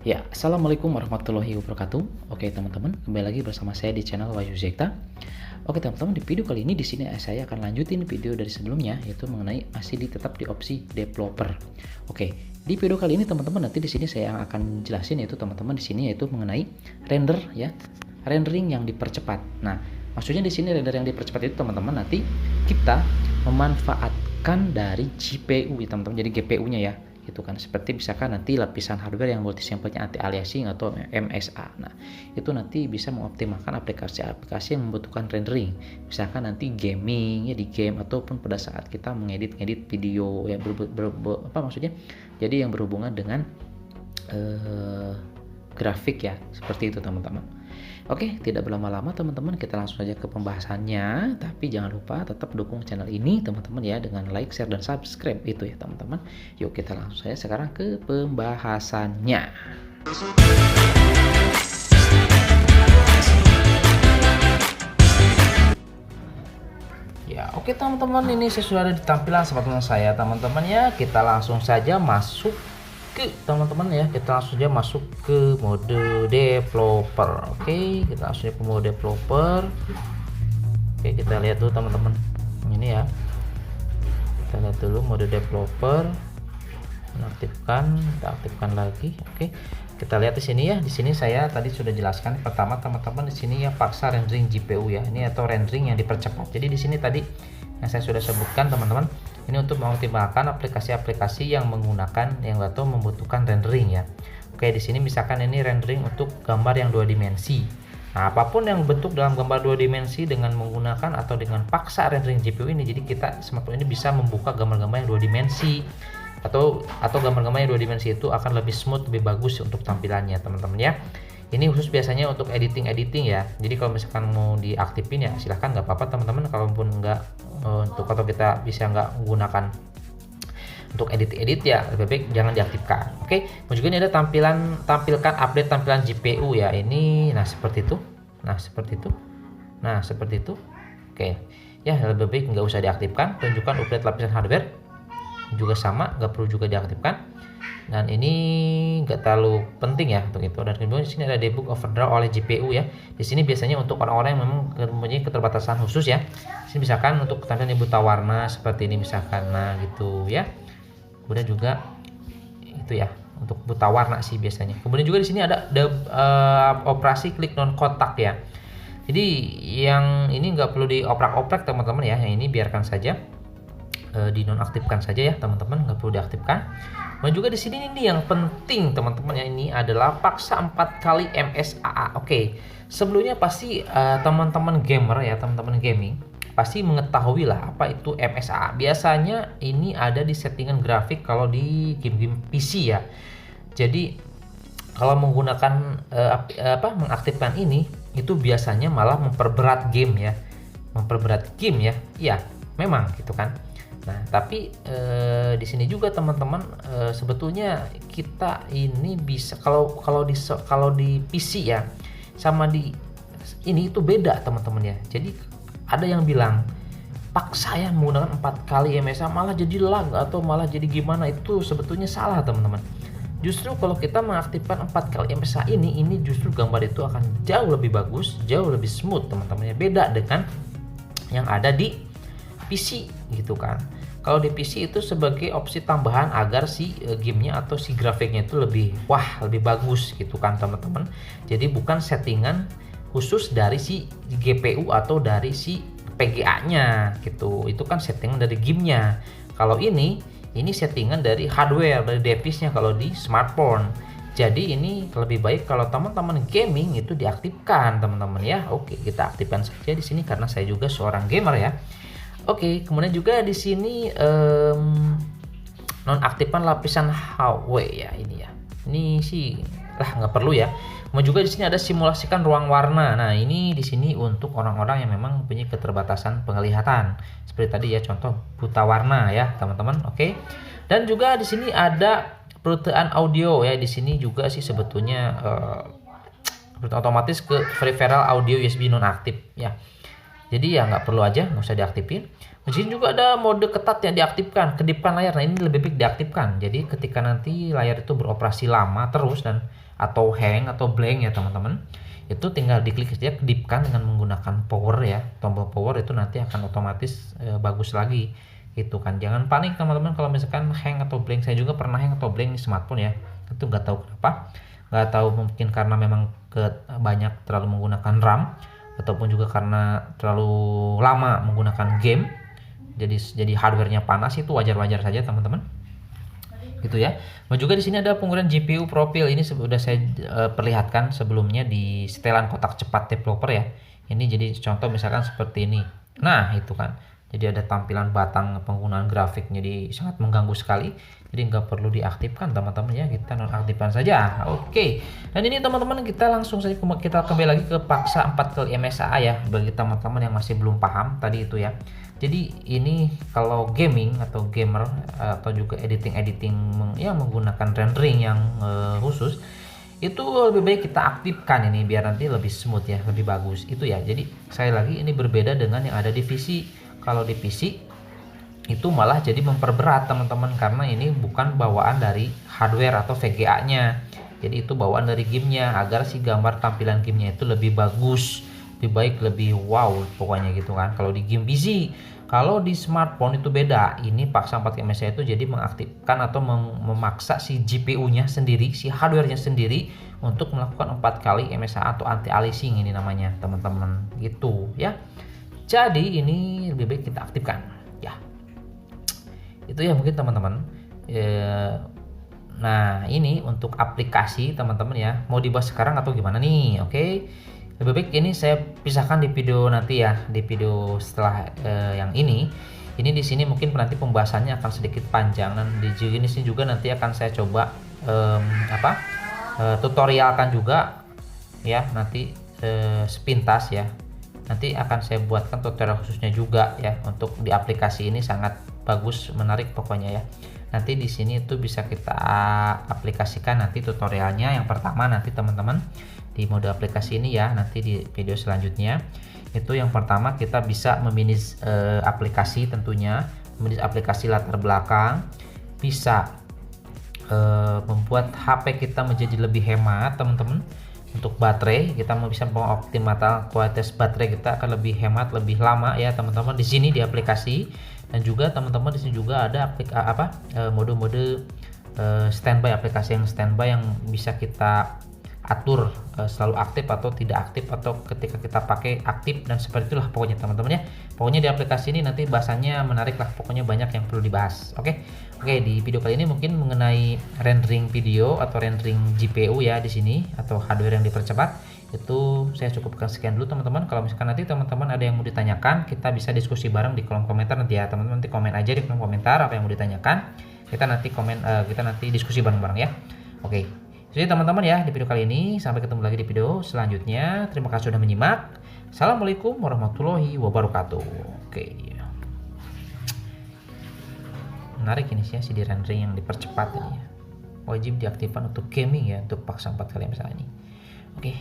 Ya, assalamualaikum warahmatullahi wabarakatuh. Oke teman-teman, kembali lagi bersama saya di channel Wahyu Zekta. Oke teman-teman, di video kali ini di sini saya akan lanjutin video dari sebelumnya, yaitu mengenai masih tetap di opsi developer. Oke, di video kali ini teman-teman, nanti di sini saya akan jelasin yaitu teman-teman di sini yaitu mengenai render ya, rendering yang dipercepat. Nah, maksudnya di sini render yang dipercepat itu teman-teman nanti kita memanfaatkan dari GPU ya teman-teman, jadi GPU-nya ya gitu kan, seperti misalkan nanti lapisan hardware yang multi sample-nya anti aliasing atau MSA. Nah, itu nanti bisa mengoptimalkan aplikasi-aplikasi yang membutuhkan rendering, misalkan nanti gaming ya, di game ataupun pada saat kita mengedit video yang maksudnya jadi yang berhubungan dengan grafik ya, seperti itu teman-teman. Oke, tidak berlama-lama teman-teman, kita langsung saja ke pembahasannya. Tapi jangan lupa tetap dukung channel ini teman-teman ya, dengan like, share, dan subscribe itu ya teman-teman. Yuk kita langsung saja sekarang ke pembahasannya. Ya, oke teman-teman, ini saya sudah ada di tampilan teman saya teman-teman ya. Kita langsung saja masuk ke teman-teman ya, kita langsung saja masuk ke mode developer. Oke, kita langsung ke mode developer. Oke, kita lihat dulu teman-teman, ini ya, kita lihat dulu mode developer, menaktifkan, kita aktifkan lagi. Oke, kita lihat di sini ya, di sini saya tadi sudah jelaskan pertama teman-teman, di sini ya paksa rendering GPU ya, ini atau rendering yang dipercepat. Jadi di sini tadi yang saya sudah sebutkan teman-teman, ini untuk mengoptimalkan aplikasi-aplikasi yang menggunakan atau membutuhkan rendering ya. Oke, di sini misalkan ini rendering untuk gambar yang 2 dimensi. Nah, apapun yang bentuk dalam gambar 2 dimensi dengan menggunakan atau dengan paksa rendering GPU ini, jadi kita smartphone ini bisa membuka gambar-gambar yang 2 dimensi atau gambar-gambar yang 2 dimensi itu akan lebih smooth, lebih bagus untuk tampilannya teman-teman ya. Ini khusus biasanya untuk editing ya. Jadi kalau misalkan mau diaktifin ya silahkan, nggak apa-apa teman-teman. Kalaupun nggak atau kita bisa nggak menggunakan untuk edit ya, lebih baik jangan diaktifkan. Oke, juga ini ada tampilkan update tampilan GPU ya. Ini seperti itu. Nah seperti itu. Oke ya, lebih baik nggak usah diaktifkan. Tunjukkan update lapisan hardware juga sama, nggak perlu juga diaktifkan. Dan ini nggak terlalu penting ya untuk itu. Dan kemudian di sini ada debug overdraw oleh GPU ya. Di sini biasanya untuk orang-orang yang memang mempunyai keterbatasan khusus ya. Di sini misalkan untuk tampilan buta warna seperti ini misalkan, nah gitu ya. Kemudian juga itu ya untuk buta warna sih biasanya. Kemudian juga di sini ada operasi klik non kotak ya. Jadi yang ini nggak perlu dioprak-oprak teman-teman ya. Yang ini biarkan saja, dinonaktifkan saja ya teman-teman, nggak perlu diaktifkan. Dan juga di sini ini yang penting teman-teman ya, ini adalah paksa 4 kali MSAA. Oke, sebelumnya pasti teman-teman gamer ya, teman-teman gaming pasti mengetahui lah apa itu MSAA. Biasanya ini ada di settingan grafik kalau di game-game PC ya. Jadi kalau menggunakan mengaktifkan ini itu biasanya malah memperberat game ya. Iya, memang gitu kan. Nah, tapi di sini juga teman-teman, sebetulnya kita ini bisa kalau di PC ya sama di ini itu beda teman-teman ya. Jadi ada yang bilang paksa ya menggunakan 4 kali MSA malah jadi lag atau malah jadi gimana, itu sebetulnya salah teman-teman. Justru kalau kita mengaktifkan 4 kali MSA ini justru gambar itu akan jauh lebih bagus, jauh lebih smooth teman-teman ya. Beda dengan yang ada di PC gitu kan. Kalau di PC itu sebagai opsi tambahan agar si gamenya atau si grafiknya itu lebih bagus gitu kan teman-teman. Jadi bukan settingan khusus dari si GPU atau dari si PGA-nya gitu. Itu kan settingan dari gamenya. Kalau ini settingan dari hardware, dari device-nya kalau di smartphone. Jadi ini lebih baik kalau teman-teman gaming itu diaktifkan teman-teman ya. Oke, kita aktifkan saja di sini karena saya juga seorang gamer ya. Oke, kemudian juga di sini nonaktifkan lapisan HW ya, ini ya. Ini sih nggak perlu ya. Kemudian juga di sini ada simulasikan ruang warna. Nah, ini di sini untuk orang-orang yang memang punya keterbatasan penglihatan. Seperti tadi ya, contoh buta warna ya, teman-teman. Oke. Dan juga di sini ada perutaan audio ya. Di sini juga sih sebetulnya otomatis ke peripheral audio USB nonaktif ya. Jadi ya nggak perlu aja, nggak usah diaktifin. Di sini juga ada mode ketat yang diaktifkan, kedipkan layar. Nah, ini lebih baik diaktifkan. Jadi ketika nanti layar itu beroperasi lama terus dan atau hang atau blank ya teman-teman, itu tinggal diklik saja kedipkan dengan menggunakan power ya. Tombol power itu nanti akan otomatis bagus lagi gitu kan. Jangan panik teman-teman kalau misalkan hang atau blank. Saya juga pernah hang atau blank di smartphone ya. Itu nggak tahu kenapa. Nggak tahu, mungkin karena memang banyak terlalu menggunakan RAM ataupun juga karena terlalu lama menggunakan game. Jadi hardwarenya panas, itu wajar-wajar saja teman-teman. Gitu ya. Nah, juga di sini ada penggunaan GPU profil. Ini sudah saya perlihatkan sebelumnya di setelan kotak cepat developer ya. Ini jadi contoh misalkan seperti ini. Nah, itu kan. Jadi ada tampilan batang penggunaan grafik, jadi sangat mengganggu sekali. Jadi nggak perlu diaktifkan teman-teman ya, kita nonaktifkan saja. Oke. Dan ini teman-teman kita langsung saja kita kembali lagi ke paksa 4 kali MSA ya, bagi teman-teman yang masih belum paham tadi itu ya. Jadi ini kalau gaming atau gamer atau juga editing yang menggunakan rendering yang khusus, itu lebih baik kita aktifkan ini biar nanti lebih smooth ya, lebih bagus itu ya. Jadi sekali lagi ini berbeda dengan yang ada di PC. Kalau di PC itu malah jadi memperberat teman-teman, karena ini bukan bawaan dari hardware atau VGA-nya. Jadi itu bawaan dari gamenya, agar si gambar tampilan gamenya itu lebih bagus, lebih baik, lebih wow pokoknya gitu kan. Kalau di game PC, kalau di smartphone itu beda. Ini paksa 4 MSA itu jadi mengaktifkan atau memaksa si GPU-nya sendiri, si hardware-nya sendiri untuk melakukan 4 kali MSA atau anti aliasing ini namanya teman-teman gitu ya. Jadi ini lebih baik kita aktifkan ya. Itu ya mungkin teman-teman. Nah ini untuk aplikasi teman-teman ya. Mau dibahas sekarang atau gimana nih? Oke. Lebih baik ini saya pisahkan di video nanti ya, di video setelah yang ini. Ini di sini mungkin nanti pembahasannya akan sedikit panjang, dan di sini juga nanti akan saya coba tutorialkan juga ya, nanti sepintas ya. Nanti akan saya buatkan tutorial khususnya juga ya, untuk di aplikasi ini sangat bagus, menarik pokoknya ya. Nanti di sini itu bisa kita aplikasikan nanti tutorialnya. Yang pertama nanti teman-teman di mode aplikasi ini ya, nanti di video selanjutnya itu yang pertama kita bisa memanage aplikasi, tentunya memanage aplikasi latar belakang, bisa membuat HP kita menjadi lebih hemat teman-teman. Untuk baterai kita bisa mengoptimalkan kualitas baterai kita akan lebih hemat, lebih lama ya teman-teman di sini di aplikasi. Dan juga teman-teman di sini juga ada mode-mode standby, aplikasi yang standby yang bisa kita atur selalu aktif atau tidak aktif, atau ketika kita pakai aktif, dan seperti itulah pokoknya teman-teman ya. Pokoknya di aplikasi ini nanti bahasannya menarik lah, pokoknya banyak yang perlu dibahas. Oke, di video kali ini mungkin mengenai rendering video atau rendering GPU ya di sini, atau hardware yang dipercepat. Itu saya cukupkan sekian dulu teman-teman. Kalau misalkan nanti teman-teman ada yang mau ditanyakan, kita bisa diskusi bareng di kolom komentar nanti ya teman-teman. Nanti komen aja di kolom komentar apa yang mau ditanyakan. Kita nanti diskusi bareng-bareng ya. Oke. Jadi teman-teman ya, di video kali ini sampai ketemu lagi di video selanjutnya. Terima kasih sudah menyimak. Assalamualaikum warahmatullahi wabarakatuh. Oke. Menarik ini sih ya, CD rendering yang dipercepat ini ya. Wajib diaktifkan untuk gaming ya, untuk paksa 4 kali misalnya ini. Oke.